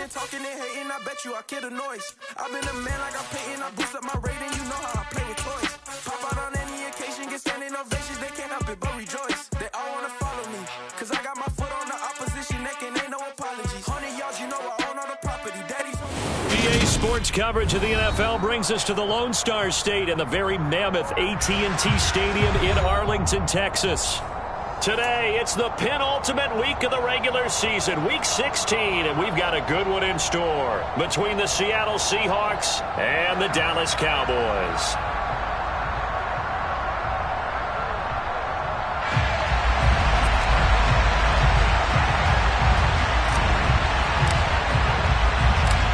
and talking and hating, I bet you I kill the noise. I've been a man like I'm Peyton, I boost up my rating, you know how I play with toys. Pop out on any occasion, get standing ovations, they can't help it but rejoice. They all wanna follow me, cause I got my foot on the opposition neck and ain't no apologies. 100 yards, you know I own all the property, daddy's BA Sports coverage of the NFL brings us to the Lone Star State and the very mammoth AT&T Stadium in Arlington, Texas. Today, it's the penultimate week of the regular season, Week 16, and we've got a good one in store between the Seattle Seahawks and the Dallas Cowboys.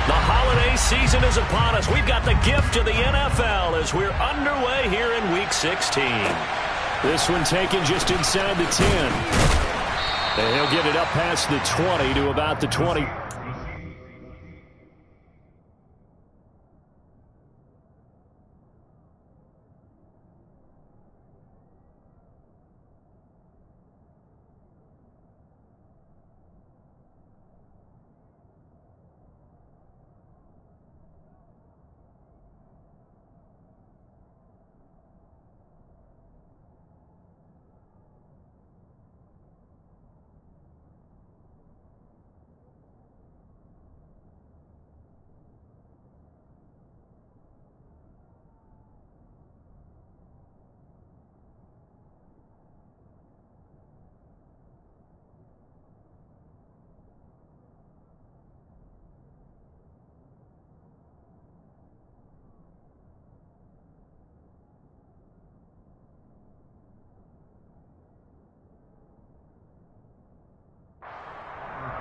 The holiday season is upon us. We've got the gift of the NFL as we're underway here in Week 16. This one taken just inside the 10. And he'll get it up past the 20 to about the 20.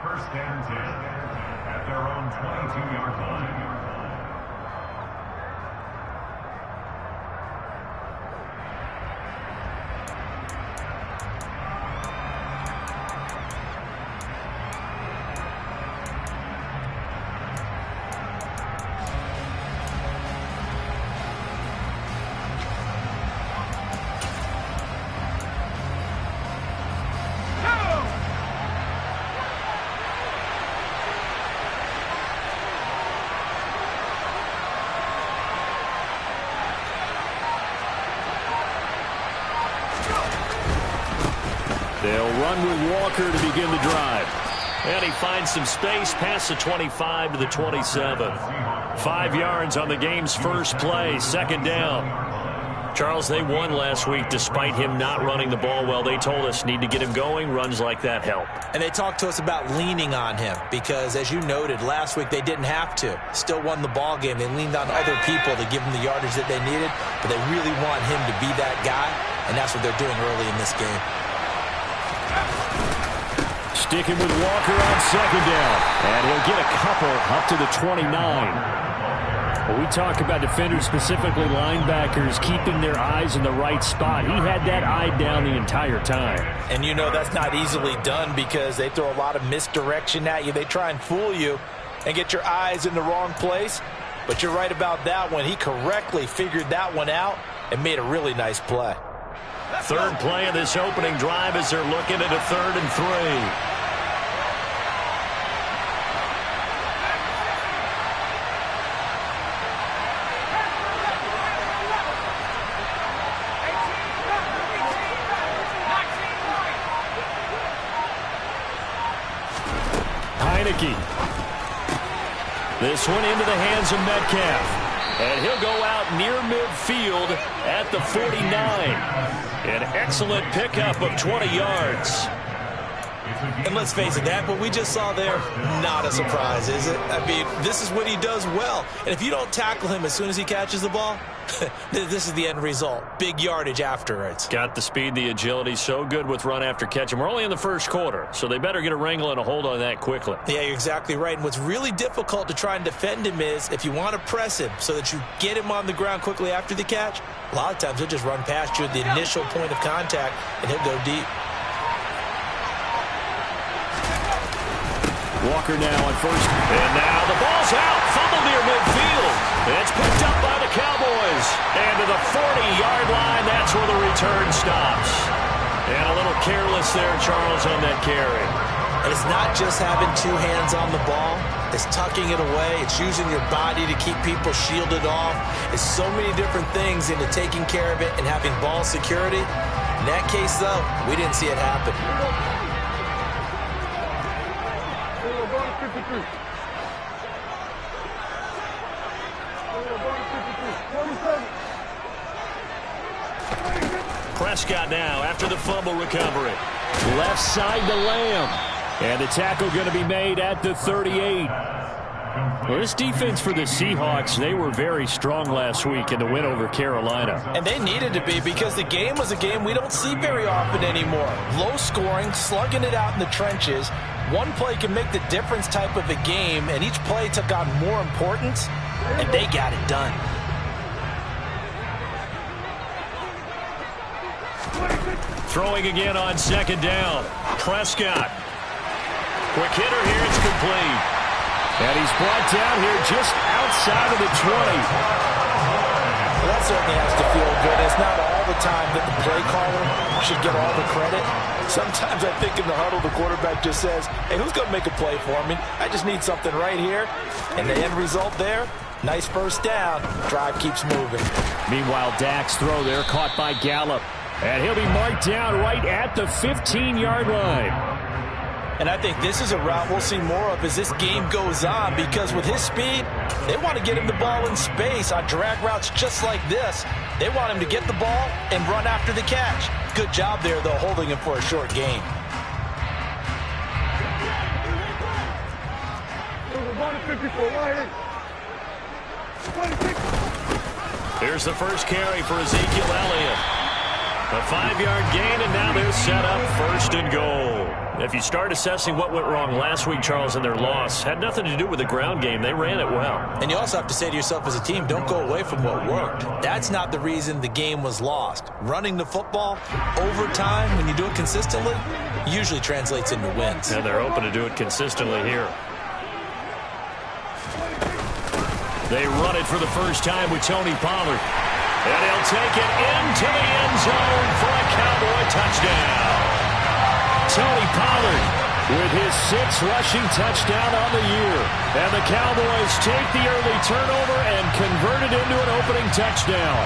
First and 10 at their own 22-yard line. They'll run with Walker to begin the drive. And he finds some space past the 25 to the 27. 5 yards on the game's first play, second down. Charles, they won last week despite him not running the ball well. They told us need to get him going. Runs like that help. And they talked to us about leaning on him because, as you noted, last week they didn't have to. Still won the ball game. They leaned on other people to give them the yardage that they needed, but they really want him to be that guy, and that's what they're doing early in this game. Sticking with Walker on second down. And he'll get a couple up to the 29. When we talk about defenders, specifically linebackers, keeping their eyes in the right spot, he had that eye down the entire time. And you know that's not easily done because they throw a lot of misdirection at you. They try and fool you and get your eyes in the wrong place. But you're right about that one. He correctly figured that one out and made a really nice play. Third play of this opening drive as they're looking at a 3rd and 3. This one into the hands of Metcalf. And he'll go out near midfield at the 49. An excellent pickup of 20 yards. And let's face it, that what we just saw there, not a surprise, is it? I mean, this is what he does well. And if you don't tackle him as soon as he catches the ball, this is the end result. Big yardage afterwards. Got the speed, the agility, so good with run after catch. And we're only in the first quarter, so they better get a wrangle and a hold on that quickly. Yeah, you're exactly right. And what's really difficult to try and defend him is if you want to press him so that you get him on the ground quickly after the catch, a lot of times he'll just run past you at the initial point of contact, and he'll go deep. Walker now on first. And now the ball's out. Fumble near midfield. It's picked up by the Cowboys. And to the 40-yard line, that's where the return stops. And a little careless there, Charles, on that carry. And it's not just having two hands on the ball. It's tucking it away. It's using your body to keep people shielded off. It's so many different things into taking care of it and having ball security. In that case, though, we didn't see it happen. Prescott now after the fumble recovery. Left side to Lamb. And the tackle going to be made at the 38. Well, this defense for the Seahawks, they were very strong last week in the win over Carolina. And they needed to be, because the game was a game we don't see very often anymore. Low scoring, slugging it out in the trenches. One play can make the difference type of a game, and each play took on more importance, and they got it done. Throwing again on second down. Prescott. Quick hitter here, it's complete. And he's brought down here just outside of the 20. Well, that certainly has to feel good. It's not all the time that the play caller should get all the credit. Sometimes I think in the huddle, the quarterback just says, hey, who's going to make a play for me? I just need something right here. And the end result there, nice first down. Drive keeps moving. Meanwhile, Dak's throw there caught by Gallup. And he'll be marked down right at the 15-yard line. And I think this is a route we'll see more of as this game goes on, because with his speed, they want to get him the ball in space on drag routes just like this. They want him to get the ball and run after the catch. Good job there, though, holding him for a short gain. Here's the first carry for Ezekiel Elliott. A 5-yard gain, and now they're set up first and goal. If you start assessing what went wrong last week, Charles, in their loss, had nothing to do with the ground game. They ran it well. And you also have to say to yourself as a team, don't go away from what worked. That's not the reason the game was lost. Running the football, overtime, when you do it consistently, usually translates into wins. And they're open to do it consistently here. They run it for the first time with Tony Pollard. And he'll take it into the end zone for a Cowboy touchdown. Tony Pollard with his 6th rushing touchdown on the year. And the Cowboys take the early turnover and convert it into an opening touchdown.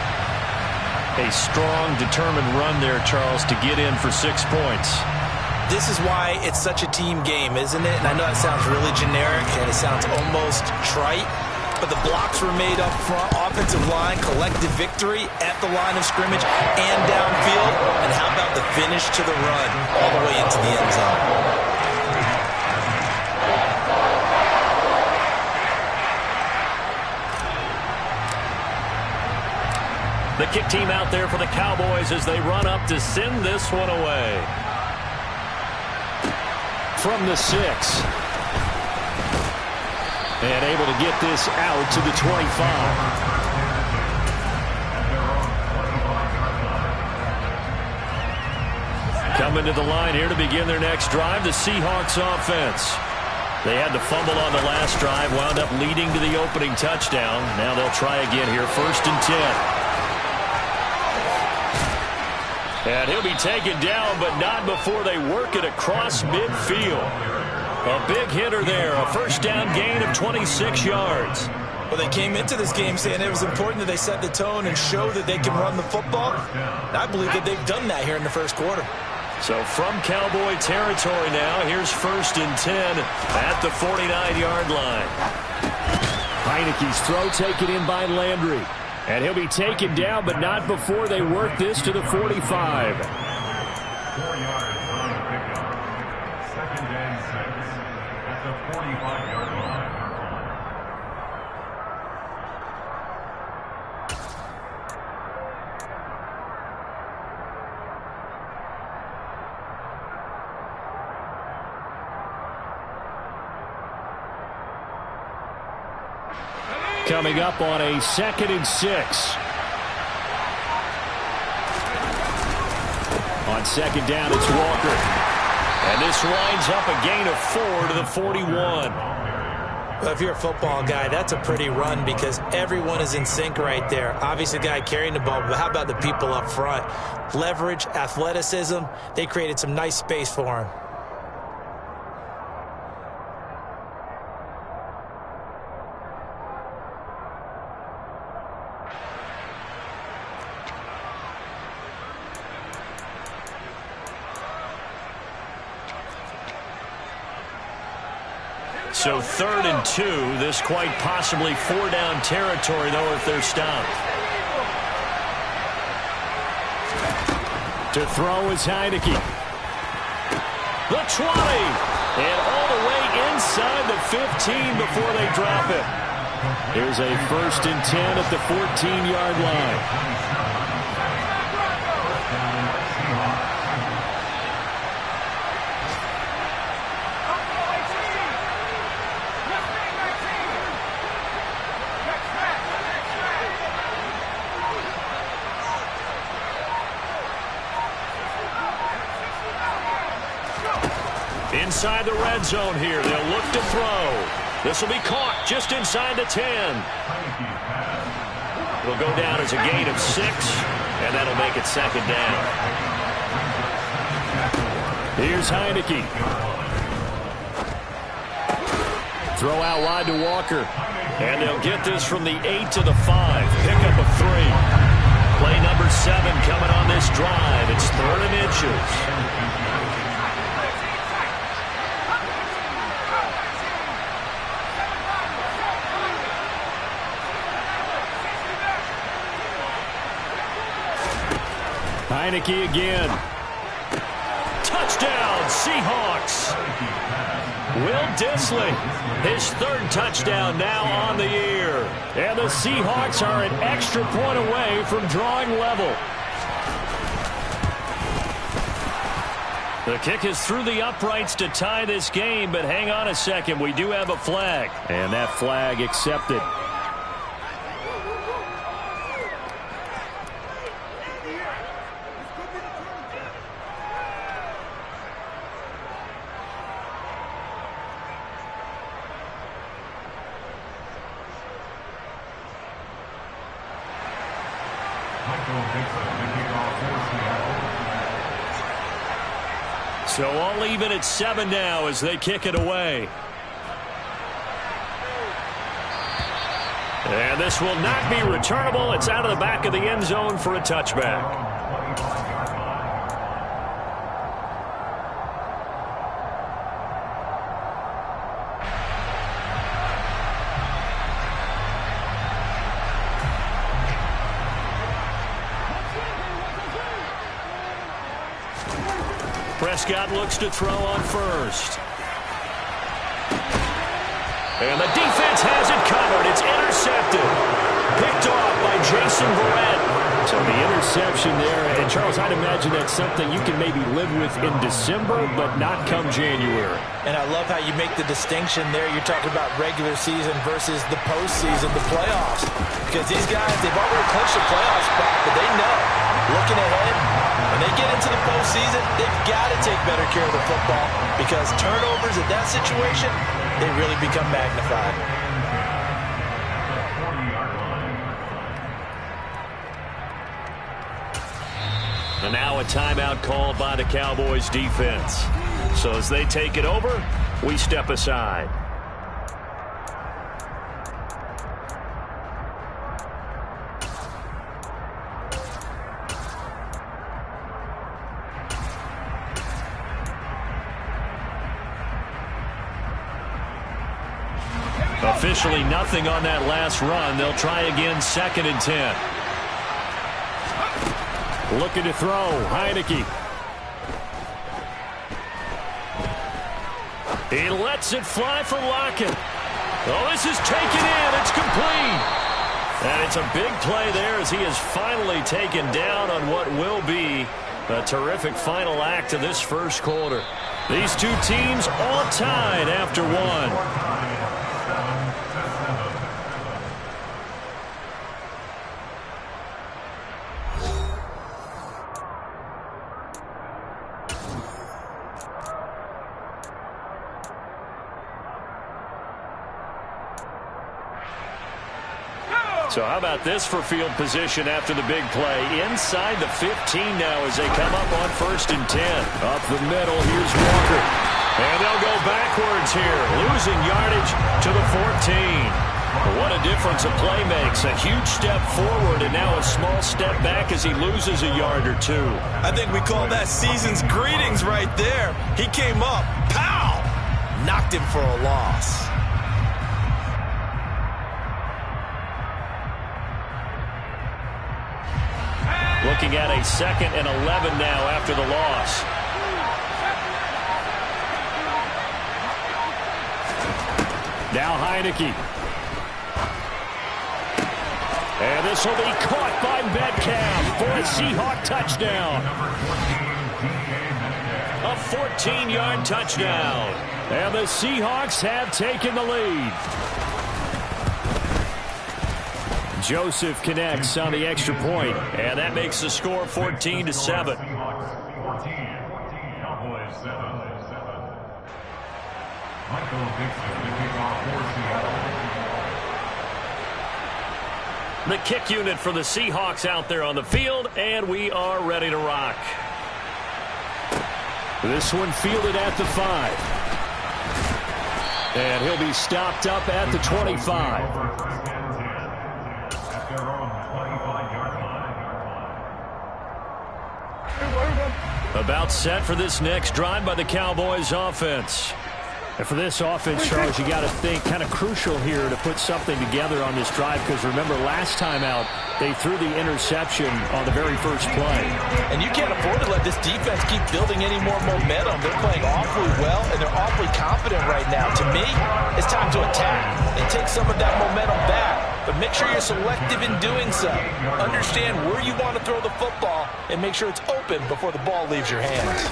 A strong, determined run there, Charles, to get in for 6 points. This is why it's such a team game, isn't it? And I know it sounds really generic and it sounds almost trite, but the blocks were made up front, offensive line, collective victory at the line of scrimmage and downfield. And how about the finish to the run all the way into the end zone? The kick team out there for the Cowboys as they run up to send this one away. From the 6. And able to get this out to the 25. Coming to the line here to begin their next drive, the Seahawks offense. They had the fumble on the last drive, wound up leading to the opening touchdown. Now they'll try again here, 1st and 10. And he'll be taken down, but not before they work it across midfield. A big hitter there, a first down gain of 26 yards. Well, they came into this game saying it was important that they set the tone and show that they can run the football. And I believe that they've done that here in the first quarter. So from Cowboy territory now, here's 1st and 10 at the 49-yard line. Heineke's throw taken in by Landry. And he'll be taken down, but not before they work this to the 45. 4 yards on the pickup. 2nd and 6 at the 45-yard line. Coming up on a 2nd and 6. On 2nd down, it's Walker. And this winds up a gain of 4 to the 41. Well, if you're a football guy, that's a pretty run because everyone is in sync right there. Obviously, the guy carrying the ball, but how about the people up front? Leverage, athleticism, they created some nice space for him. So 3rd and 2. This quite possibly 4-down territory, though, if they're stopped. To throw is Heineke. The 20. And all the way inside the 15 before they drop it. Here's a 1st and 10 at the 14-yard line. Inside the red zone here. They'll look to throw. This will be caught just inside the 10. It'll go down as a gain of 6, and that'll make it 2nd down. Here's Heineke. Throw out wide to Walker. And they'll get this from the 8 to the 5. Pickup of 3. Play number 7 coming on this drive. It's 3rd and inches. Heineke again. Touchdown, Seahawks. Will Dissly, his 3rd touchdown now on the year. And the Seahawks are an extra point away from drawing level. The kick is through the uprights to tie this game, but hang on a second. We do have a flag. And that flag accepted. So all even at 7 now as they kick it away. And this will not be returnable. It's out of the back of the end zone for a touchback. Prescott looks to throw on 1st. And the defense has it covered. It's intercepted. Picked off by Jason Verrett. So the interception there. And, Charles, I'd imagine that's something you can maybe live with in December, but not come January. And I love how you make the distinction there. You're talking about regular season versus the postseason, the playoffs. Because these guys, they've already clinched a playoff spot, but they know, looking ahead, when they get into the postseason, they've got to take better care of the football because turnovers in that situation, they really become magnified. And now a timeout called by the Cowboys defense. So as they take it over, we step aside. Officially nothing on that last run. They'll try again 2nd and 10. Looking to throw. Heineke. He lets it fly for Lockett. Oh, this is taken in. It's complete. And it's a big play there as he is finally taken down on what will be a terrific final act of this first quarter. These two teams all tied after one. So how about this for field position after the big play? Inside the 15 now as they come up on 1st and 10. Up the middle, here's Walker. And they'll go backwards here, losing yardage to the 14. What a difference a play makes. A huge step forward and now a small step back as he loses a yard or 2. I think we call that season's greetings right there. He came up, pow! knocked him for a loss. Looking at a 2nd and 11 now after the loss. Now Heineke. And this will be caught by Metcalf for a Seahawk touchdown. A 14-yard touchdown. And the Seahawks have taken the lead. Joseph connects on the extra point, and that makes the score 14-7. The kick unit for the Seahawks out there on the field, and we are ready to rock. This one fielded at the 5. And he'll be stopped up at the 25. About set for this next drive by the Cowboys offense. And for this offense, Charles, you got to think kind of crucial here to put something together on this drive, because remember last time out they threw the interception on the very first play. And you can't afford to let this defense keep building any more momentum. They're playing awfully well, and they're awfully confident right now. To me, it's time to attack and take some of that momentum back. But make sure you're selective in doing so. Understand where you want to throw the football and make sure it's open before the ball leaves your hands.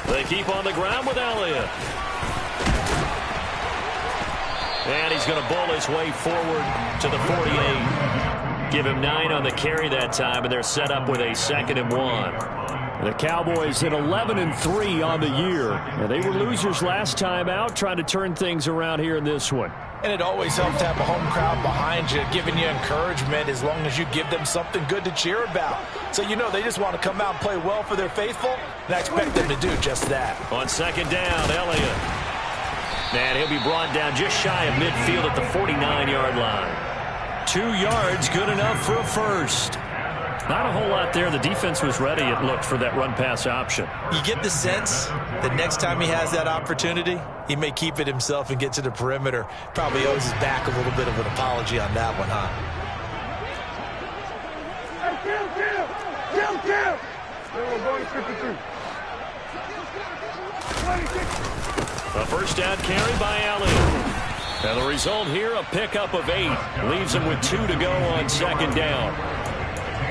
They keep on the ground with Elliott. And he's going to bowl his way forward to the 48. Give him 9 on the carry that time, and they're set up with a 2nd and 1. The Cowboys at 11-3 on the year. And they were losers last time out, trying to turn things around here in this one. And it always helps to have a home crowd behind you, giving you encouragement as long as you give them something good to cheer about. So you know they just want to come out and play well for their faithful, and I expect them to do just that. On 2nd down, Elliott. And he'll be brought down just shy of midfield at the 49-yard line. 2 yards, good enough for a first. Not a whole lot there. The defense was ready, it looked, for that run-pass option. You get the sense that next time he has that opportunity, he may keep it himself and get to the perimeter. Probably owes his back a little bit of an apology on that one, huh? A first down carry by Elliott. And the result here, a pickup of 8. Leaves him with 2 to go on 2nd down.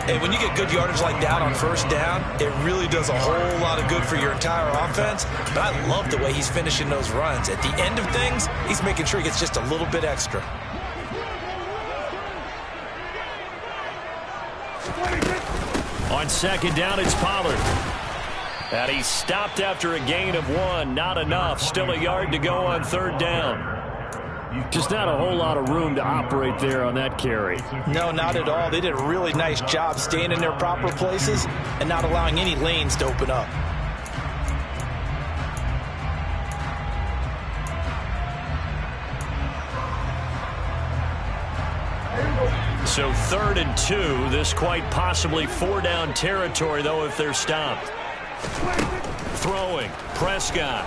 And when you get good yardage like that on first down, it really does a whole lot of good for your entire offense. But I love the way he's finishing those runs. At the end of things, he's making sure he gets just a little bit extra. On 2nd down, it's Pollard. And he's stopped after a gain of 1. Not enough. Still a yard to go on 3rd down. Just not a whole lot of room to operate there on that carry. No, not at all. They did a really nice job staying in their proper places and not allowing any lanes to open up. So 3rd and 2. This quite possibly 4-down territory, though, if they're stopped. Throwing. Prescott.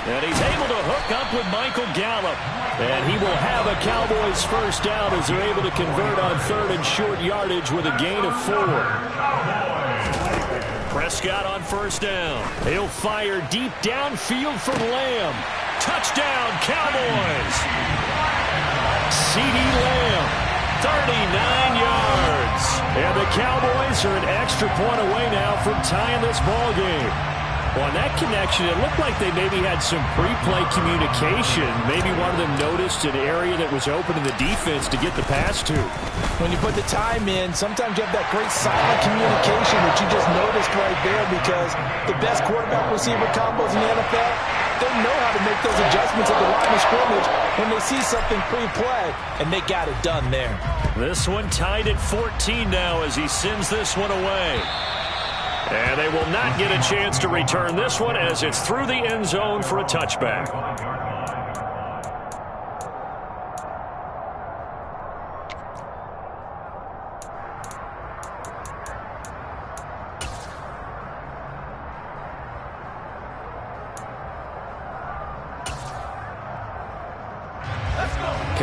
And he's able to hook up with Michael Gallup. And he will have a Cowboys first down as they're able to convert on 3rd and short yardage with a gain of 4. Prescott on first down. He'll fire deep downfield from Lamb. Touchdown, Cowboys. CeeDee Lamb, 39 yards. And the Cowboys are an extra point away now from tying this ball game. On that connection, it looked like they maybe had some pre-play communication. Maybe one of them noticed an area that was open in the defense to get the pass to. When you put the time in, sometimes you have that great silent communication that you just noticed right there, because the best quarterback-receiver combos in the NFL, they know how to make those adjustments at the line of scrimmage when they see something pre-play, and they got it done there. This one tied at 14 now as he sends this one away. And they will not get a chance to return this one as it's through the end zone for a touchback.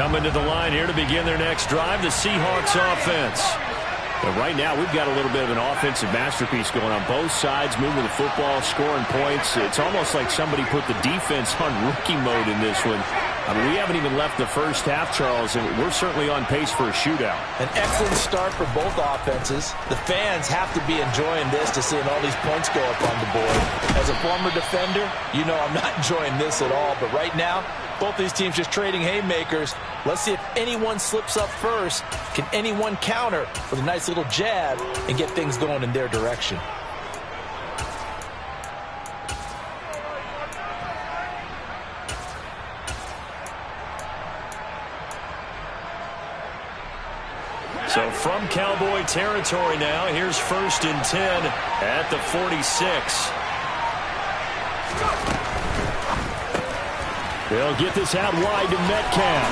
Coming to the line here to begin their next drive, the Seahawks offense. And right now, we've got a little bit of an offensive masterpiece going on both sides, moving the football, scoring points. It's almost like somebody put the defense on rookie mode in this one. I mean, we haven't even left the first half, Charles, and we're certainly on pace for a shootout. An excellent start for both offenses. The fans have to be enjoying this to seeing all these points go up on the board. As a former defender, you know I'm not enjoying this at all. But right now, both these teams just trading haymakers. Let's see if anyone slips up first. Can anyone counter with a nice little jab and get things going in their direction? So from Cowboy territory now, here's 1st and 10 at the 46. They'll get this out wide to Metcalf.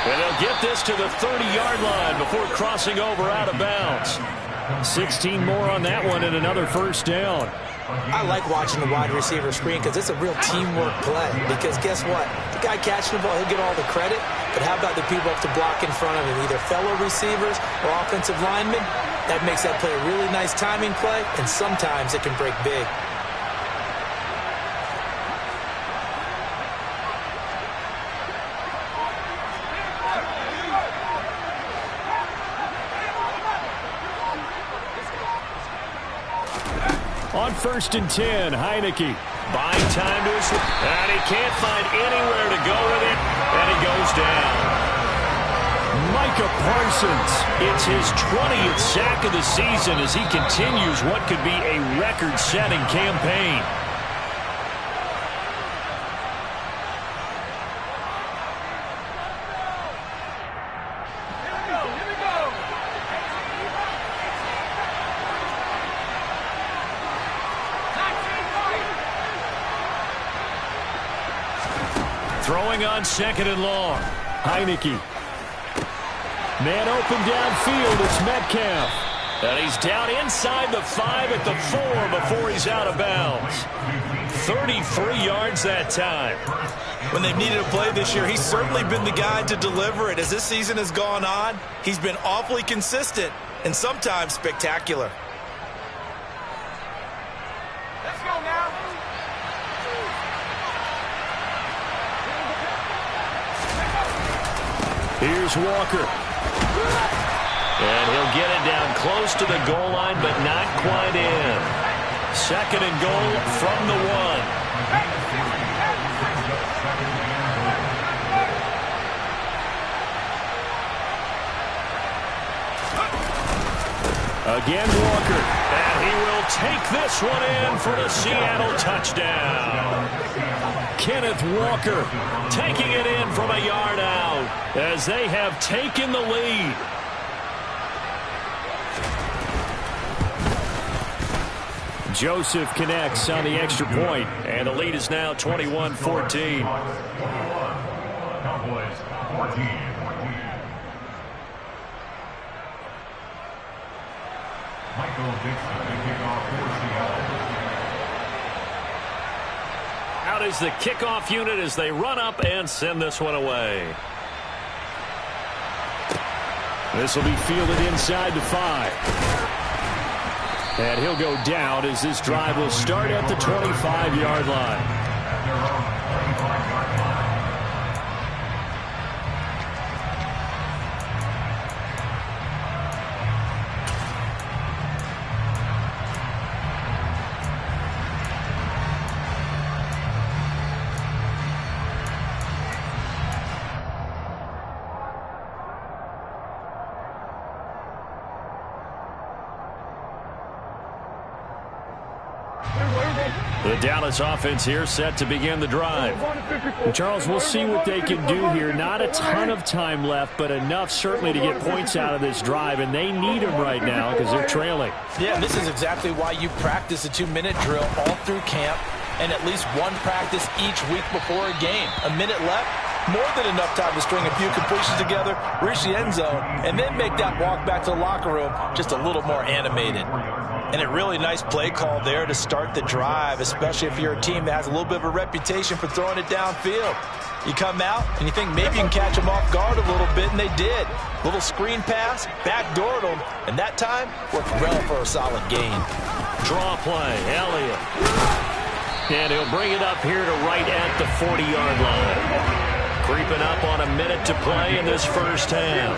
And they'll get this to the 30-yard line before crossing over out of bounds. 16 more on that one and another first down. I like watching the wide receiver screen because it's a real teamwork play. Because guess what? The guy catching the ball, he'll get all the credit. But how about the people up to block in front of him, either fellow receivers or offensive linemen? That makes that play a really nice timing play, and sometimes it can break big. On 1st and 10, Heineke buying time to his, and he can't find anywhere to go with it, and he goes down. Micah Parsons, it's his 20th sack of the season as he continues what could be a record-setting campaign. Throwing on 2nd and long. Heineke. Man open downfield. It's Metcalf. And he's down inside the 5 at the 4 before he's out of bounds. 33 yards that time. When they've needed a play this year, he's certainly been the guy to deliver it. As this season has gone on, he's been awfully consistent and sometimes spectacular. Let's go now. Here's Walker. And he'll get it down close to the goal line, but not quite in. 2nd and goal from the 1. Again, Walker. And he will take this one in for the Seattle touchdown. Kenneth Walker taking it in from a yard out as they have taken the lead. Joseph connects on the extra point, and the lead is now 21-14. Cowboys 14. Michael Dixon, the kickoff for Seattle. Out is the kickoff unit as they run up and send this one away. This will be fielded inside the 5. And he'll go down as this drive will start at the 25-yard line. At their own 25-yard line. The Dallas offense here set to begin the drive. And Charles, we'll see what they can do here. Not a ton of time left, but enough certainly to get points out of this drive, and they need them right now because they're trailing. Yeah, and this is exactly why you practice a 2-minute drill all through camp and at least one practice each week before a game. A minute left, more than enough time to string a few completions together, reach the end zone, and then make that walk back to the locker room just a little more animated. And a really nice play call there to start the drive, especially if you're a team that has a little bit of a reputation for throwing it downfield. You come out and you think maybe you can catch them off guard a little bit, and they did. Little screen pass, backdoored them, and that time worked well for a solid gain. Draw play, Elliott. And he'll bring it up here to right at the 40-yard line. Creeping up on a minute to play in this first half.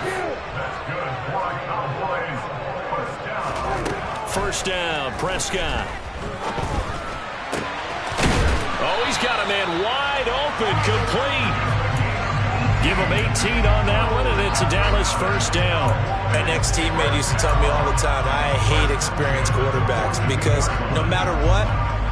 First down, Prescott. Oh, he's got a man wide open, complete. Give him 18 on that one, and it's a Dallas first down. An ex-teammate used to tell me all the time, I hate experienced quarterbacks because no matter what,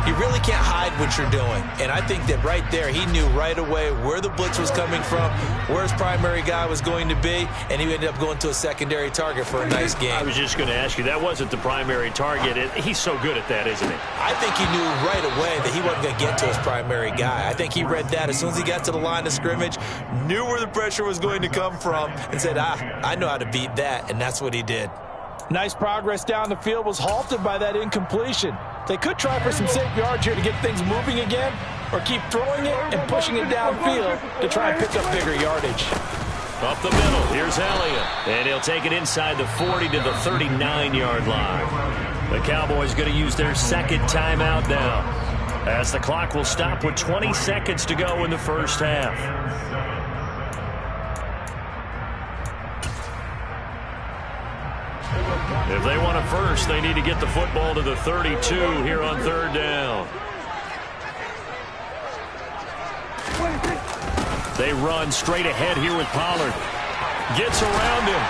you really can't hide what you're doing. And I think that right there, he knew right away where the blitz was coming from, where his primary guy was going to be, and he ended up going to a secondary target for a nice game. I was just going to ask you, that wasn't the primary target. He's so good at that, isn't he? I think he knew right away that he wasn't going to get to his primary guy. I think he read that as soon as he got to the line of scrimmage, knew where the pressure was going to come from, and said, I know how to beat that, and that's what he did. Nice progress down the field was halted by that incompletion. They could try for some safe yards here to get things moving again, or keep throwing it and pushing it downfield to try and pick up bigger yardage. Up the middle, here's Elliott. And he'll take it inside the 40 to the 39-yard line. The Cowboys going to use their second timeout now, as the clock will stop with 20 seconds to go in the first half. If they want it first, they need to get the football to the 32 here on third down. They run straight ahead here with Pollard. Gets around him.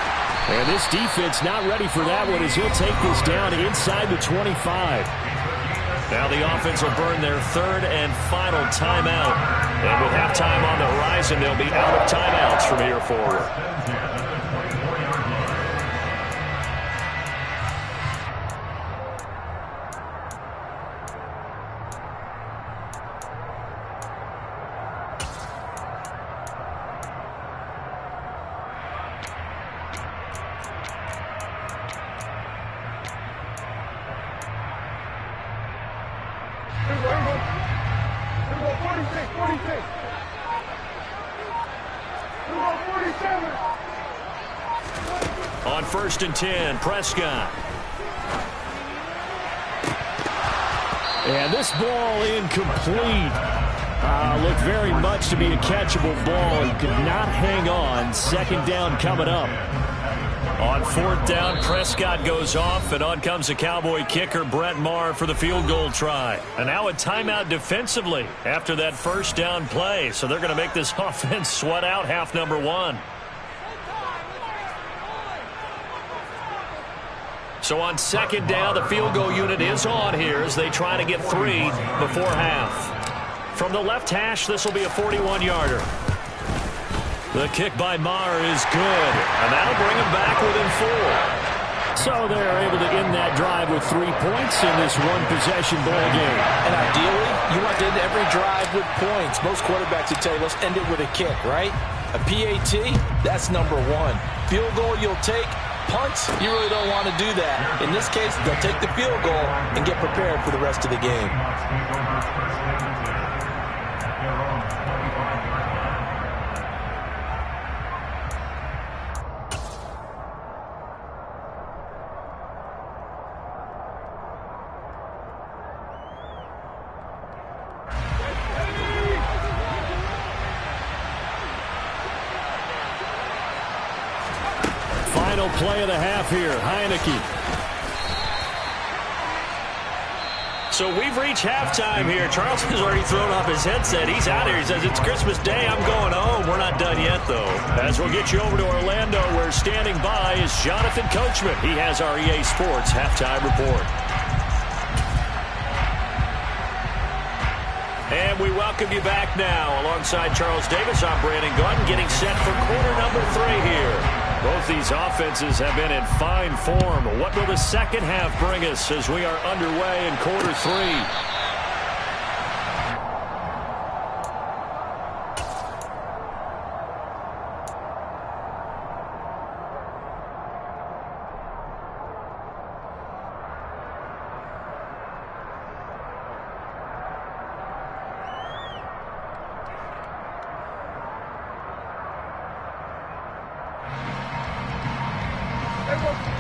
And this defense not ready for that one as he'll take this down inside the 25. Now the offense will burn their third and final timeout. And with halftime on the horizon, they'll be out of timeouts from here forward. On 1st and 10, Prescott. And this ball incomplete. Looked very much to be a catchable ball. He could not hang on. Second down coming up. On 4th down, Prescott goes off, and on comes the Cowboy kicker, Brett Maher, for the field goal try. And now a timeout defensively after that first down play. So they're going to make this offense sweat out half number one. So on second down, the field goal unit is on here as they try to get 3 before half. From the left hash, this will be a 41-yarder. The kick by Maher is good, and that'll bring them back within 4. So they're able to end that drive with 3 points in this one-possession ball game. And ideally, you want to end every drive with points. Most quarterbacks would tell you, let's end it with a kick, right? A PAT, that's number 1. Field goal you'll take. Punts, you really don't want to do that. In this case, they'll take the field goal and get prepared for the rest of the game. Final play of the half here, Heineke. So we've reached halftime here. Charles has already thrown off his headset. He's out here. He says, it's Christmas Day. I'm going home. We're not done yet, though. As we'll get you over to Orlando, where standing by is Jonathan Coachman. He has our EA Sports halftime report. And we welcome you back now. Alongside Charles Davis, I'm Brandon Gordon, getting set for quarter number 3 here. Both these offenses have been in fine form. What will the second half bring us as we are underway in quarter 3?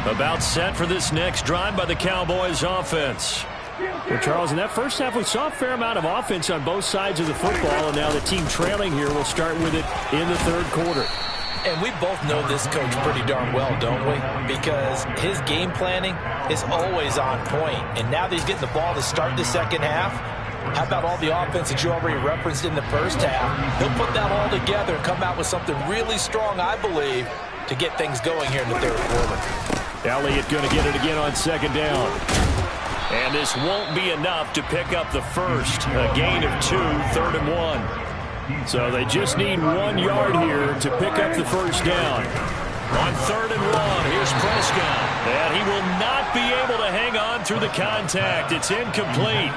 About set for this next drive by the Cowboys offense. Well, Charles, in that first half, we saw a fair amount of offense on both sides of the football, and now the team trailing here will start with it in the third quarter. And we both know this coach pretty darn well, don't we? Because his game planning is always on point. And now that he's getting the ball to start the second half, how about all the offense that you already referenced in the first half? He'll put that all together and come out with something really strong, I believe, to get things going here in the third quarter. Elliott going to get it again on second down. And this won't be enough to pick up the first. A gain of 2, 3rd and 1. So they just need 1 yard here to pick up the first down. On 3rd and 1, here's Prescott. And he will not be able to hang on through the contact. It's incomplete.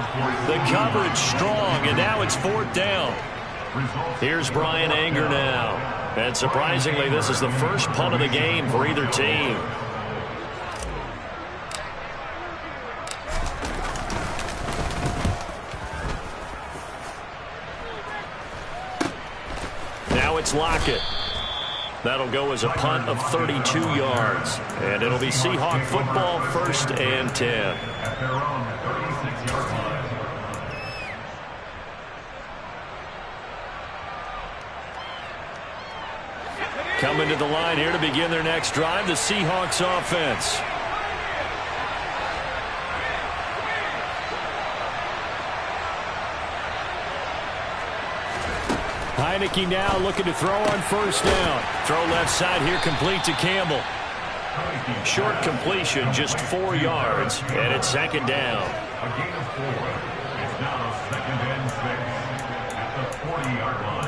The coverage strong, and now it's 4th down. Here's Brian Anger now. And surprisingly, this is the first punt of the game for either team. Now it's Lockett. That'll go as a punt of 32 yards. And it'll be Seahawk football, 1st and 10. At their own 36-yard line. Coming to the line here to begin their next drive, the Seahawks offense. Heineke now looking to throw on 1st down. Throw left side here, complete to Campbell. Short completion, just 4 yards, and it's 2nd down. A gain of 4. It's now 2nd and 6 at the 40-yard line.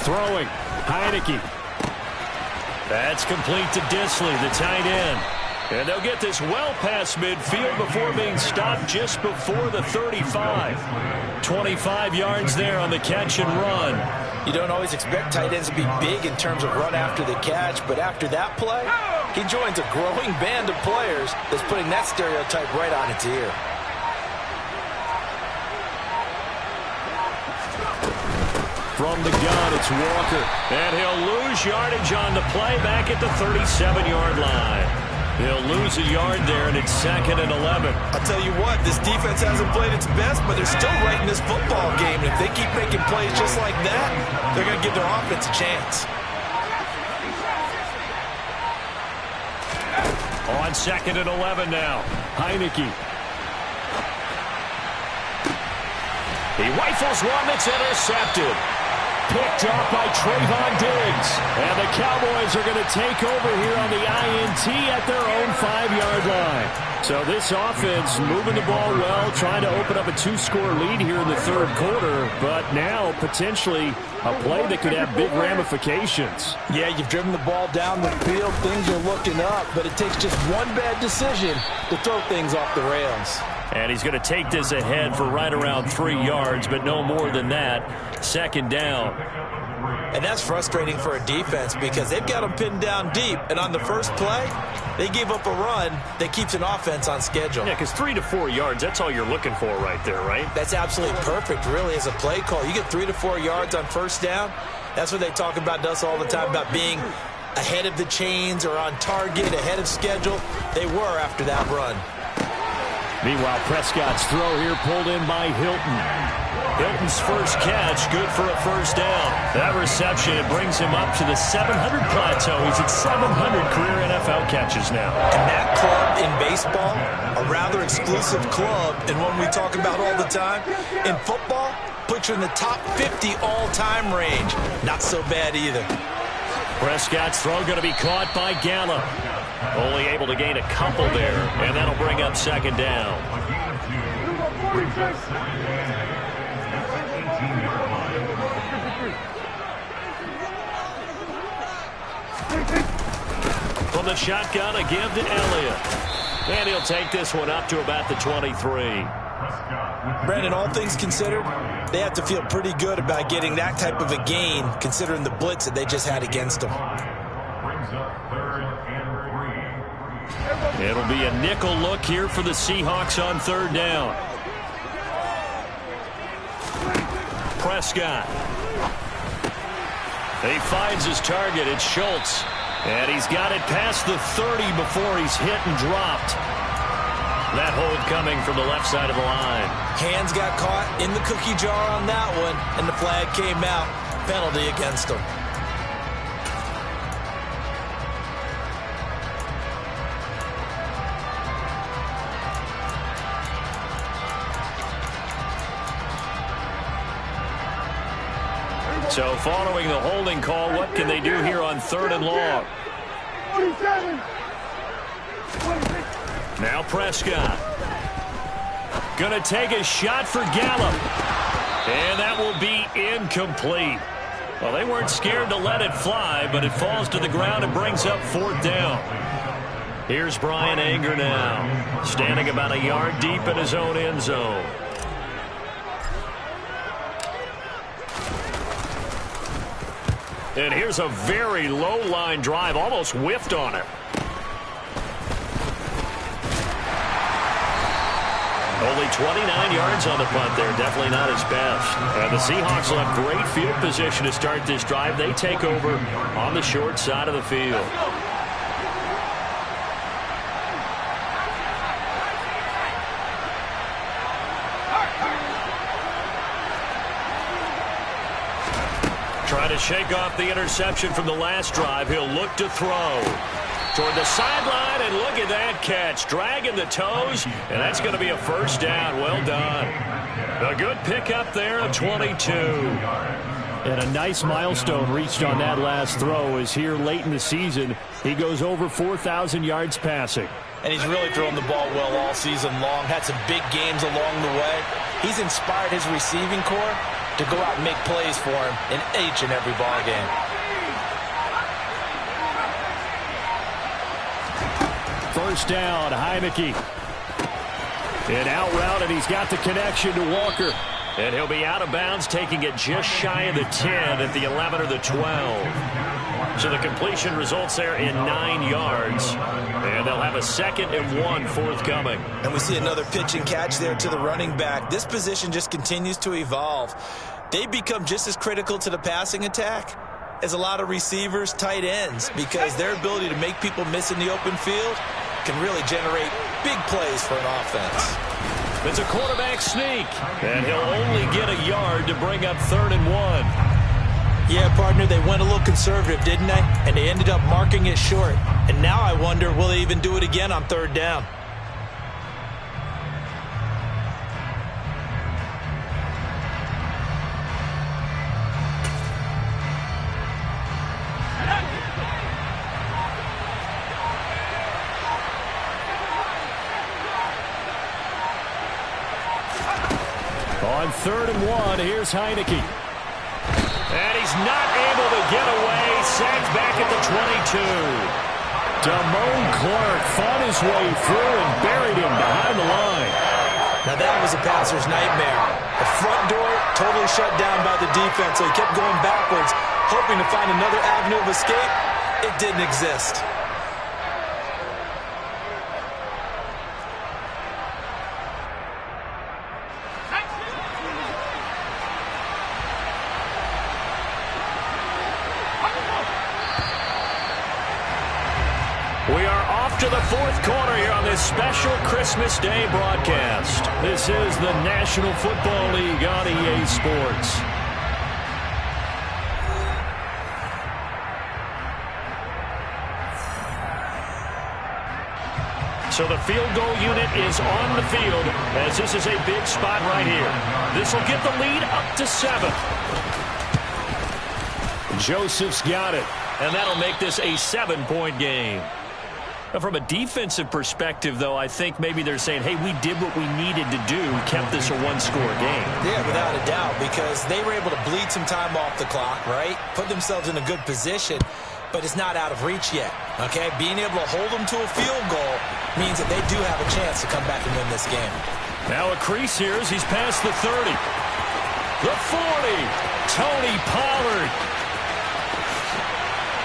Throwing, Heineke. That's complete to Disley, the tight end. And they'll get this well past midfield before being stopped just before the 35. 25 yards there on the catch and run. You don't always expect tight ends to be big in terms of run after the catch, but after that play, he joins a growing band of players that's putting that stereotype right on its ear. From the gun, it's Walker. And he'll lose yardage on the play back at the 37-yard line. He'll lose a yard there, and it's 2nd and 11. I'll tell you what, this defense hasn't played its best, but they're still right in this football game. And if they keep making plays just like that, they're going to give their offense a chance. On 2nd and 11 now, Heineke. He rifles one that's intercepted. Picked off by Trayvon Diggs. And the Cowboys are going to take over here on the INT at their own 5-yard line. So this offense moving the ball well, trying to open up a 2-score lead here in the third quarter. But now potentially a play that could have big ramifications. Yeah, you've driven the ball down the field. Things are looking up, but it takes just one bad decision to throw things off the rails. And he's going to take this ahead for right around 3 yards, but no more than that. 2nd down. And that's frustrating for a defense because they've got them pinned down deep. And on the first play, they give up a run that keeps an offense on schedule. Yeah, because 3 to 4 yards, that's all you're looking for right there, right? That's absolutely perfect, really, as a play call. You get 3 to 4 yards on 1st down. That's what they talk about to us all the time, about being ahead of the chains or on target, ahead of schedule. They were after that run. Meanwhile, Prescott's throw here pulled in by Hilton. Hilton's first catch, good for a 1st down. That reception, it brings him up to the 700 plateau. He's at 700 career NFL catches now. And that club in baseball, a rather exclusive club, and one we talk about all the time. In football, puts you in the top 50 all-time range. Not so bad either. Prescott's throw going to be caught by Gallup. Only able to gain a couple there, and that'll bring up 2nd down. From the shotgun, a give to Elliott. And he'll take this one up to about the 23. Prescott Brandon, all things considered, they have to feel pretty good about getting that type of a gain, considering the blitz that they just had against them. Brings up 3rd and 3. It'll be a nickel look here for the Seahawks on 3rd down. Prescott. He finds his target. It's Schultz. And he's got it past the 30 before he's hit and dropped. That hold coming from the left side of the line. Hands got caught in the cookie jar on that one, and the flag came out. Penalty against him. So following the holding call, what can they do here on 3rd and long? 27. Now Prescott. Gonna take a shot for Gallup. And that will be incomplete. Well, they weren't scared to let it fly, but it falls to the ground and brings up 4th down. Here's Brian Anger now, standing about a yard deep in his own end zone. And here's a very low line drive, almost whiffed on it. Only 29 yards on the punt there. Definitely not his best. And the Seahawks will have great field position to start this drive. They take over on the short side of the field. Trying to shake off the interception from the last drive. He'll look to throw toward the sideline, and look at that catch. Dragging the toes, and that's going to be a 1st down. Well done. A good pickup there of 22. And a nice milestone reached on that last throw is here late in the season. He goes over 4,000 yards passing. And he's really thrown the ball well all season long. Had some big games along the way. He's inspired his receiving corps to go out and make plays for him in each and every ball game. First down, Heineke. And out route, and he's got the connection to Walker. And he'll be out of bounds, taking it just shy of the 10 at the 11 or the 12. So the completion results there in 9 yards. And they'll have a 2nd and 1 forthcoming. And we see another pitch and catch there to the running back. This position just continues to evolve. They become just as critical to the passing attack as a lot of receivers, tight ends, because their ability to make people miss in the open field can really generate big plays for an offense. It's a quarterback sneak, and he'll only get a yard to bring up 3rd and 1. Yeah, partner, they went a little conservative, didn't they? And they ended up marking it short. And now I wonder, will they even do it again on 3rd down? On 3rd and 1, here's Heineke. And he's not able to get away. Sacked back at the 22. Damone Clark fought his way through and buried him behind the line. Now that was a passer's nightmare. The front door totally shut down by the defense, so he kept going backwards, hoping to find another avenue of escape. It didn't exist. We are off to the 4th quarter here on this special Christmas Day broadcast. This is the National Football League on EA Sports. So the field goal unit is on the field as this is a big spot right here. This will get the lead up to 7. Joseph's got it. And that'll make this a 7-point game. From a defensive perspective, though, I think maybe they're saying, hey, we did what we needed to do, kept this a 1-score game. Yeah, without a doubt, because they were able to bleed some time off the clock, right? Put themselves in a good position, but it's not out of reach yet, okay? Being able to hold them to a field goal means that they do have a chance to come back and win this game. Now a crease here as he's past the 30. The 40. Tony Pollard.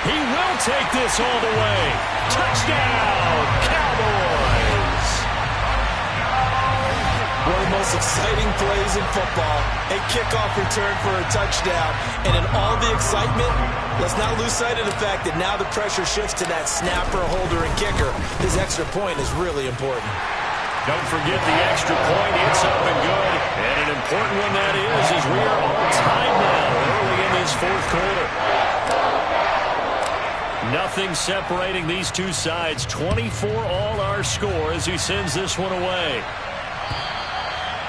He will take this all the way. Touchdown, Cowboys. One of the most exciting plays in football. A kickoff return for a touchdown. And in all the excitement, let's not lose sight of the fact that now the pressure shifts to that snapper, holder, and kicker. This extra point is really important. Don't forget the extra point. It's up and good. And an important one that is, as we are all tied now early in this fourth quarter. Nothing separating these two sides. 24 all our score as he sends this one away.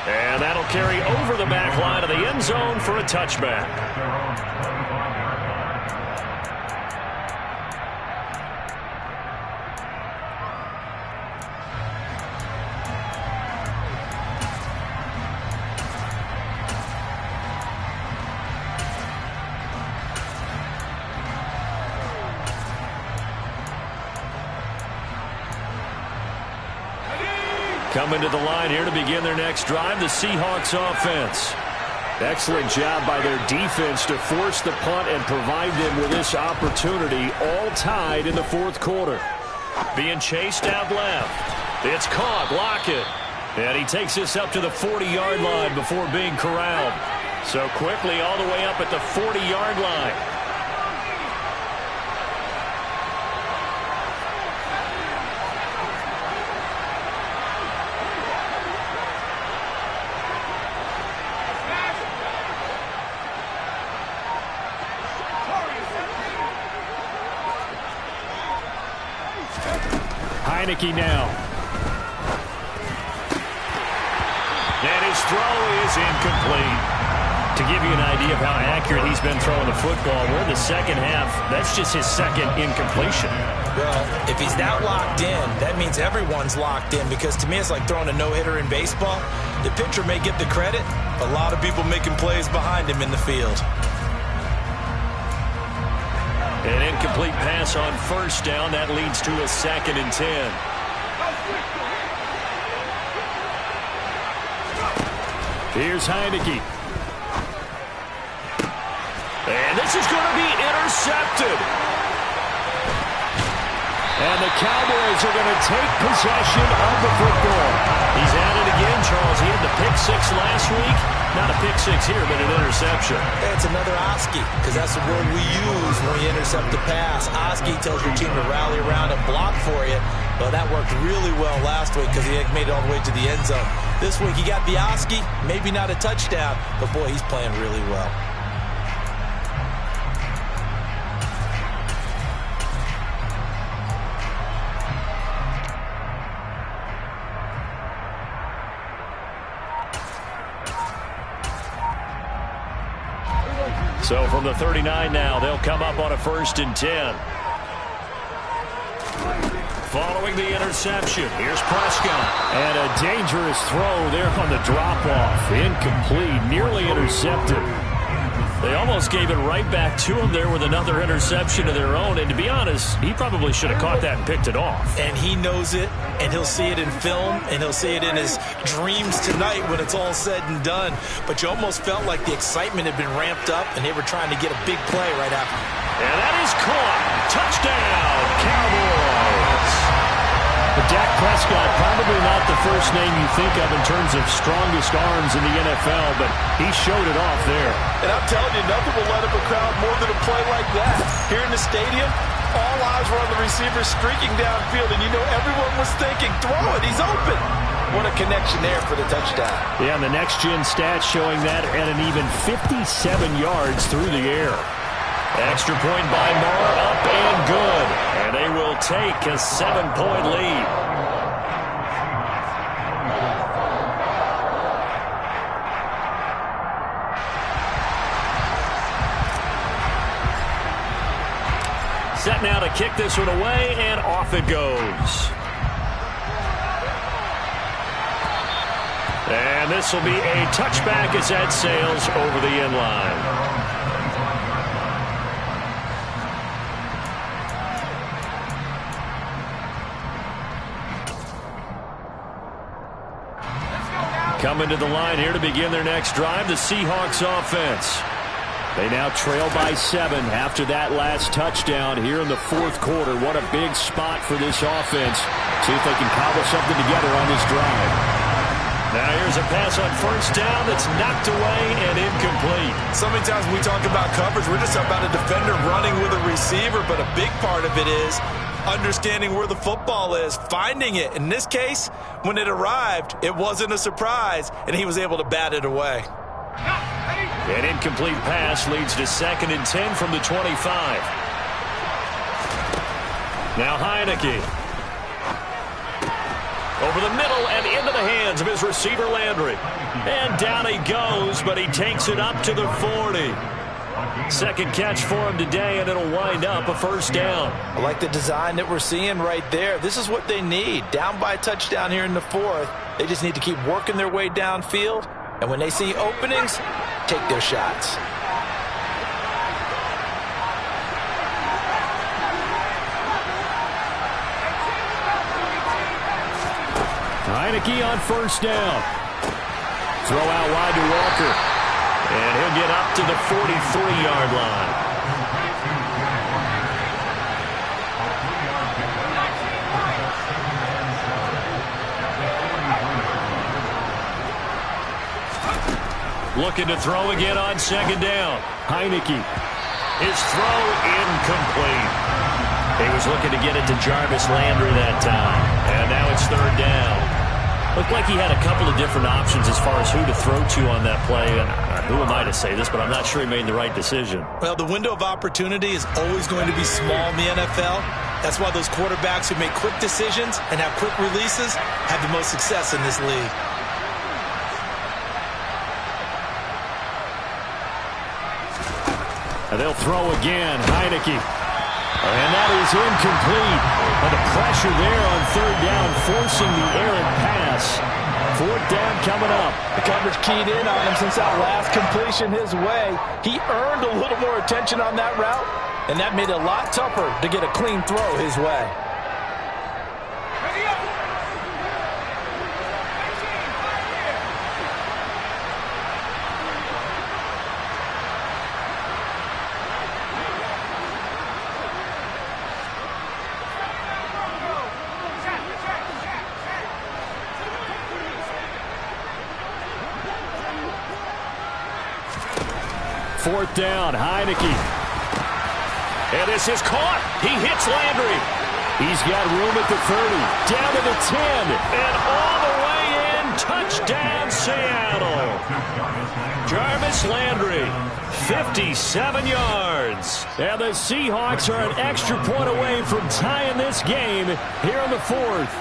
And that'll carry over the back line of the end zone for a touchback. Coming to the line here to begin their next drive, the Seahawks offense. Excellent job by their defense to force the punt and provide them with this opportunity, all tied in the fourth quarter. Being chased out left. It's caught, Lockett. And he takes this up to the 40-yard line before being corralled. So quickly all the way up at the 40-yard line. Heineke now. And his throw is incomplete. To give you an idea of how accurate he's been throwing the football, we're in the second half. That's just his second incompletion. Well, if he's not locked in, that means everyone's locked in, because to me it's like throwing a no-hitter in baseball. The pitcher may get the credit, a lot of people making plays behind him in the field. An incomplete pass on first down. That leads to a 2nd and 10. Here's Heineke. And this is going to be intercepted. And the Cowboys are going to take possession of the football. He's at it again, Charles. He had the pick 6 last week. Not a pick 6 here, but an interception. It's another Oski, because that's the word we use when we intercept the pass. Oski tells your team to rally around and block for you. Well, that worked really well last week because he made it all the way to the end zone. This week he got the Oski, maybe not a touchdown, but boy, he's playing really well. So from the 39 now, they'll come up on a 1st and 10. Following the interception, here's Prescott. And a dangerous throw there on the drop-off. Incomplete, nearly intercepted. They almost gave it right back to him there with another interception of their own. And to be honest, he probably should have caught that and picked it off. And he knows it, and he'll see it in film, and he'll see it in his dreams tonight when it's all said and done. But you almost felt like the excitement had been ramped up, and they were trying to get a big play right after. And that is caught. Touchdown, Cowboys. But Dak Prescott, probably not the first name you think of in terms of strongest arms in the NFL, but he showed it off there. And I'm telling you, nothing will let up a crowd more than a play like that. Here in the stadium, all eyes were on the receiver streaking downfield, and you know everyone was thinking, throw it, he's open. What a connection there for the touchdown. Yeah, and the next-gen stats showing that at an even 57 yards through the air. Extra point by Moore, up and good. And they will take a 7-point lead. Set now to kick this one away, and off it goes. And this will be a touchback as that sails over the end line. Coming to the line here to begin their next drive, the Seahawks offense. They now trail by 7 after that last touchdown here in the fourth quarter. What a big spot for this offense. See if they can cobble something together on this drive. Now here's a pass on first down that's knocked away and incomplete. So many times when we talk about coverage, we're just about a defender running with a receiver, but a big part of it is understanding where the football is, finding it. In this case, when it arrived, it wasn't a surprise, and he was able to bat it away. An incomplete pass leads to 2nd and 10 from the 25. Now Heineke. Over the middle and into the hands of his receiver Landry. And down he goes, but he takes it up to the 40. Second catch for him today, and it'll wind up a first down. I like the design that we're seeing right there. This is what they need. Down by a touchdown here in the fourth. They just need to keep working their way downfield. And when they see openings, take their shots. Heineke on first down. Throw out wide to Walker. And he'll get up to the 43-yard line. Looking to throw again on second down. Heineke. His throw incomplete. He was looking to get it to Jarvis Landry that time. And now it's third down. Looked like he had a couple of different options as far as who to throw to on that play. Who am I to say this, but I'm not sure he made the right decision. Well, the window of opportunity is always going to be small in the NFL. That's why those quarterbacks who make quick decisions and have quick releases have the most success in this league. And they'll throw again. Heineke. And that is incomplete. And the pressure there on third down, forcing the errant pass. Fourth down coming up. The coverage keyed in on him since that last completion his way. He earned a little more attention on that route, and that made it a lot tougher to get a clean throw his way. Fourth down, Heineke. And this is caught. He hits Landry. He's got room at the 30, down to the 10. And all the way in, touchdown Seattle. Jarvis Landry, 57 yards. And the Seahawks are an extra point away from tying this game here in the fourth.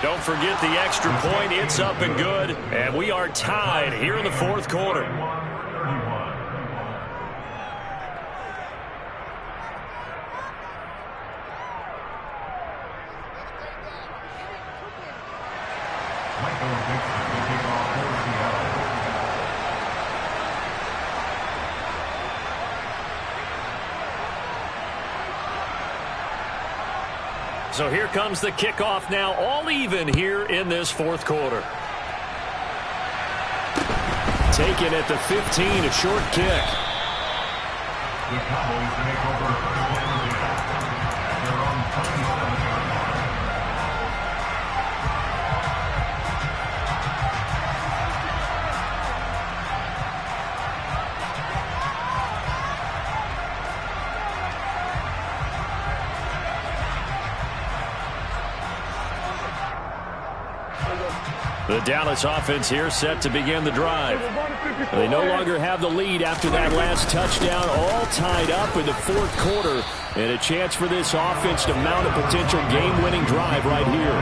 Don't forget the extra point. It's up and good. And we are tied here in the fourth quarter. So here comes the kickoff now, all even here in this fourth quarter. Taken at the 15, a short kick. The Cowboys take over first down at their own 27-yard line. The Dallas offense here set to begin the drive. They no longer have the lead after that last touchdown, all tied up in the fourth quarter, and a chance for this offense to mount a potential game-winning drive right here.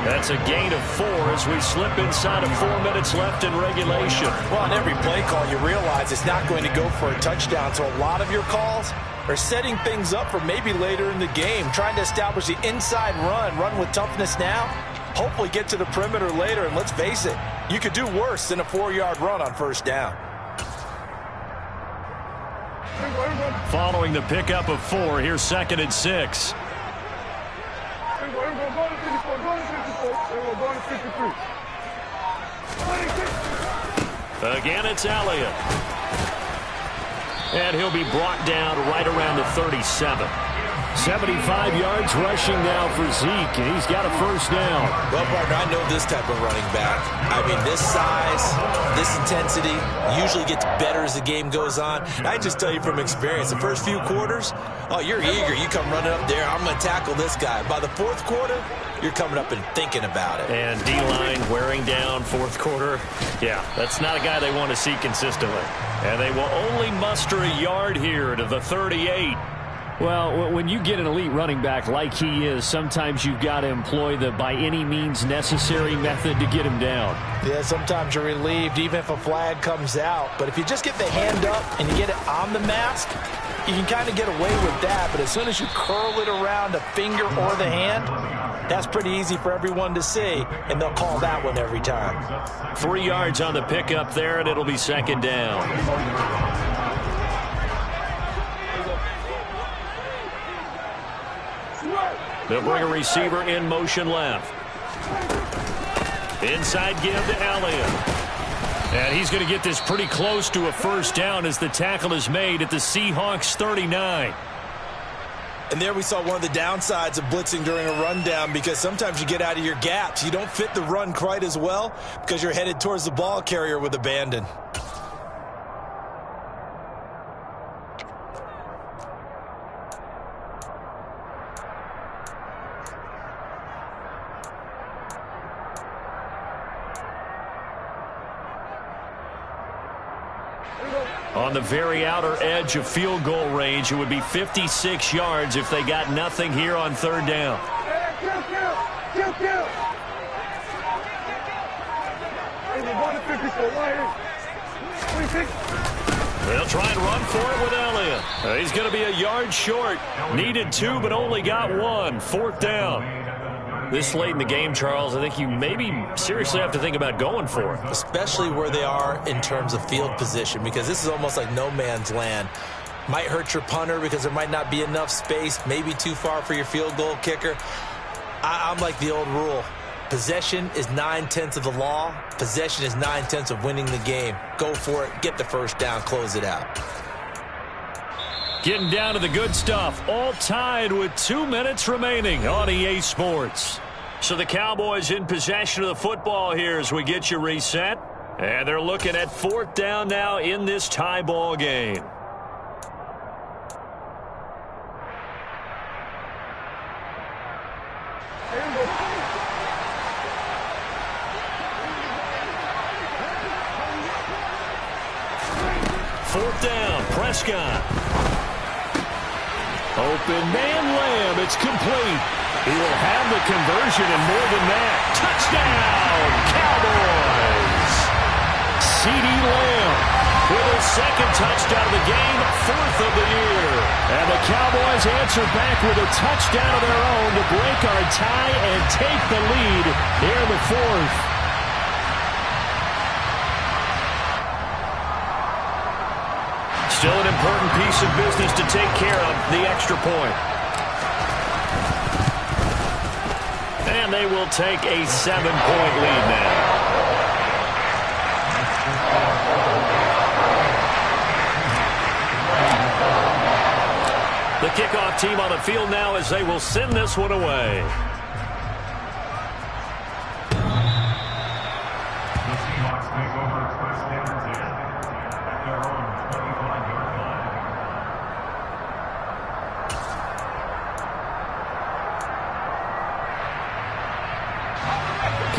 That's a gain of 4 as we slip inside of 4 minutes left in regulation. Well, on every play call, you realize it's not going to go for a touchdown, so a lot of your calls are setting things up for maybe later in the game, trying to establish the inside run with toughness now, hopefully get to the perimeter later, and let's face it, you could do worse than a 4-yard run on first down. Following the pickup of 4, here's 2nd and 6. Going to 54. Going to 54. There we go. Going to 53. Again, it's Elliott. And he'll be brought down right around the 37. 75 yards rushing now for Zeke, and he's got a first down. Well, partner, I know this type of running back. I mean, this size, this intensity usually gets better as the game goes on. And I just tell you from experience, the first few quarters, oh, you're eager. You come running up there, I'm going to tackle this guy. By the fourth quarter, you're coming up and thinking about it. And D-line wearing down fourth quarter. Yeah, that's not a guy they want to see consistently. And they will only muster a yard here to the 38. Well, when you get an elite running back like he is, sometimes you've got to employ the by any means necessary method to get him down. Yeah, sometimes you're relieved even if a flag comes out. But if you just get the hand up and you get it on the mask, you can kind of get away with that. But as soon as you curl it around the finger or the hand, that's pretty easy for everyone to see, and they'll call that one every time. 3 yards on the pickup there, and it'll be second down. They'll bring a receiver in motion left. Inside give to Elliott. And he's going to get this pretty close to a first down as the tackle is made at the Seahawks 39. And there we saw one of the downsides of blitzing during a rundown, because sometimes you get out of your gaps. You don't fit the run quite as well because you're headed towards the ball carrier with abandon. On the very outer edge of field goal range, it would be 56 yards if they got nothing here on third down. Kill. Hey, we're going to 54. Right here. 26. They'll try and run for it with Elliott. He's going to be a yard short. Needed 2, but only got 1. Fourth down. This late in the game, Charles, I think you maybe seriously have to think about going for it. Especially where they are in terms of field position, because this is almost like no man's land. Might hurt your punter because there might not be enough space, maybe too far for your field goal kicker. I'm like the old rule. Possession is 9/10 of the law. Possession is 9/10 of winning the game. Go for it. Get the first down. Close it out. Getting down to the good stuff. All tied with 2 minutes remaining on EA Sports. So the Cowboys in possession of the football here as we get you reset. And they're looking at fourth down now in this tie ball game. Fourth down, Prescott. Open man Lamb, it's complete. He will have the conversion and more than that. Touchdown, Cowboys! CeeDee Lamb with his second touchdown of the game, 4th of the year. And the Cowboys answer back with a touchdown of their own to break our tie and take the lead here in the 4th. Still an important piece of business to take care of, the extra point. And they will take a 7-point lead now. The kickoff team on the field now as they will send this one away.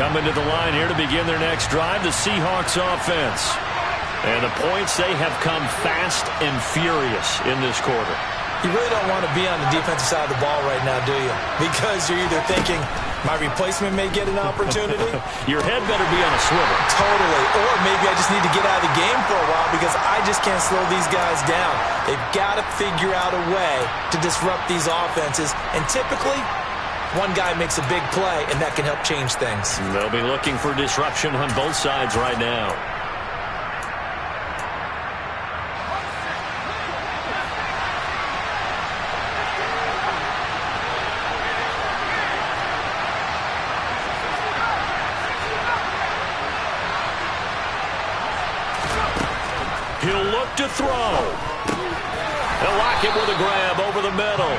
Coming to the line here to begin their next drive, the Seahawks offense. And the points, they have come fast and furious in this quarter. You really don't want to be on the defensive side of the ball right now, do you? Because you're either thinking, my replacement may get an opportunity. Your head better be on a swivel. Totally. Or maybe I just need to get out of the game for a while because I just can't slow these guys down. They've got to figure out a way to disrupt these offenses. And typically, one guy makes a big play, and that can help change things. They'll be looking for disruption on both sides right now. He'll look to throw. They'll lock it with a grab over the middle.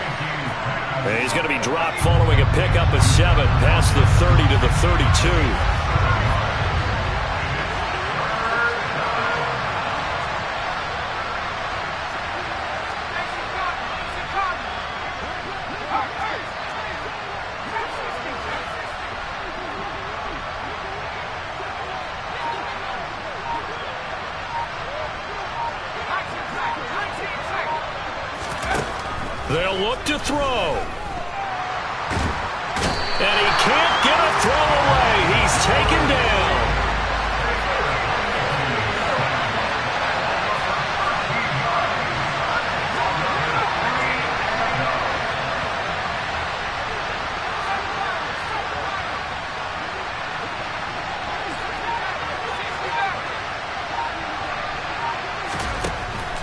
And he's going to be dropped following a pickup of 7 past the 30 to the 32. They'll look to throw. And he can't get a throw away. He's taken down.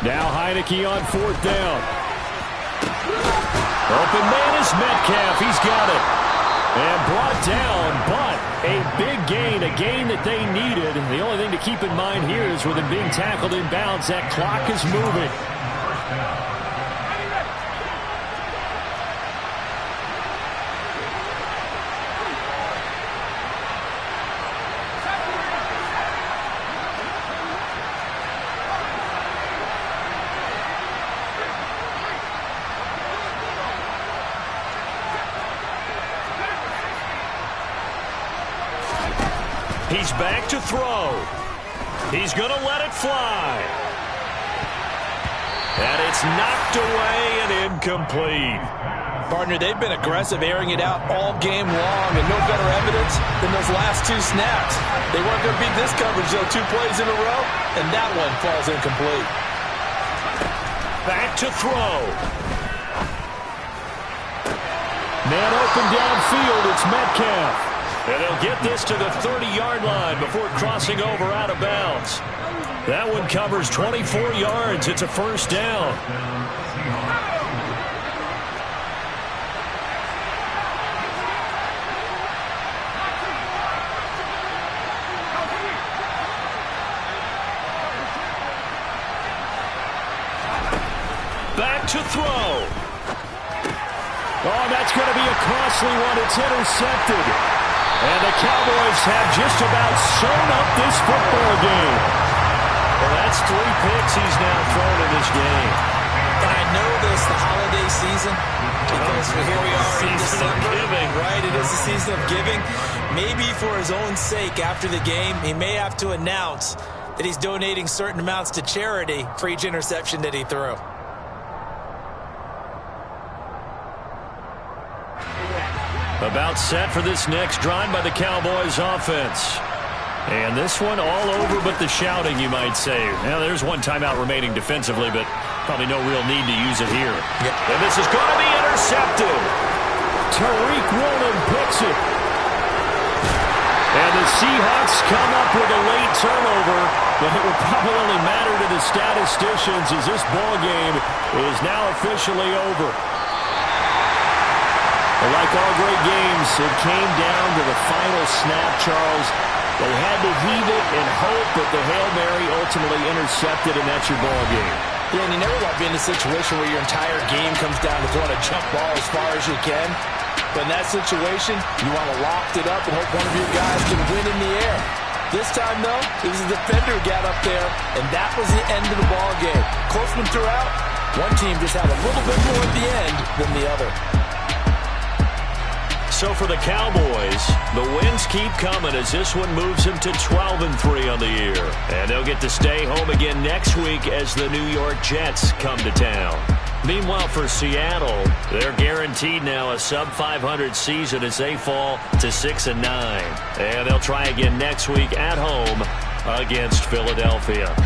Now Heineke on 4th down. Open man is Metcalf. He's got it. And brought down, but a big gain, a gain that they needed. The only thing to keep in mind here is with him being tackled in bounds, that clock is moving. He's back to throw. He's going to let it fly. And it's knocked away and incomplete. Partner, they've been aggressive, airing it out all game long, and no better evidence than those last 2 snaps. They weren't going to beat this coverage, though, 2 plays in a row, and that one falls incomplete. Back to throw. Man open downfield, it's Metcalf. And they'll get this to the 30-yard line before crossing over out of bounds. That one covers 24 yards. It's a first down. Back to throw. Oh, that's going to be a costly one. It's intercepted. And the Cowboys have just about sewn up this football game. Well, that's 3 picks he's now thrown in this game. And I know this, the holiday season, because here we are in December. Giving. Right, it is the season of giving. Maybe for his own sake after the game, he may have to announce that he's donating certain amounts to charity for each interception that he threw. About set for this next drive by the Cowboys offense. And this one all over but the shouting, you might say. Now, there's one timeout remaining defensively, but probably no real need to use it here. Yep. And this is going to be intercepted. Tariq Woolen picks it. And the Seahawks come up with a late turnover, but it will probably only matter to the statisticians as this ball game is now officially over. But like all great games, it came down to the final snap, Charles. They had to heave it and hope that the Hail Mary ultimately intercepted, and that's your ball game. Yeah, and you never want to be in a situation where your entire game comes down to throwing a jump ball as far as you can. But in that situation, you want to lock it up and hope one of your guys can win in the air. This time, though, it was the defender who got up there, and that was the end of the ball game. Close one throughout. One team just had a little bit more at the end than the other. So for the Cowboys, the wins keep coming as this one moves them to 12-3 on the year. And they'll get to stay home again next week as the New York Jets come to town. Meanwhile, for Seattle, they're guaranteed now a sub-500 season as they fall to 6-9. And they'll try again next week at home against Philadelphia.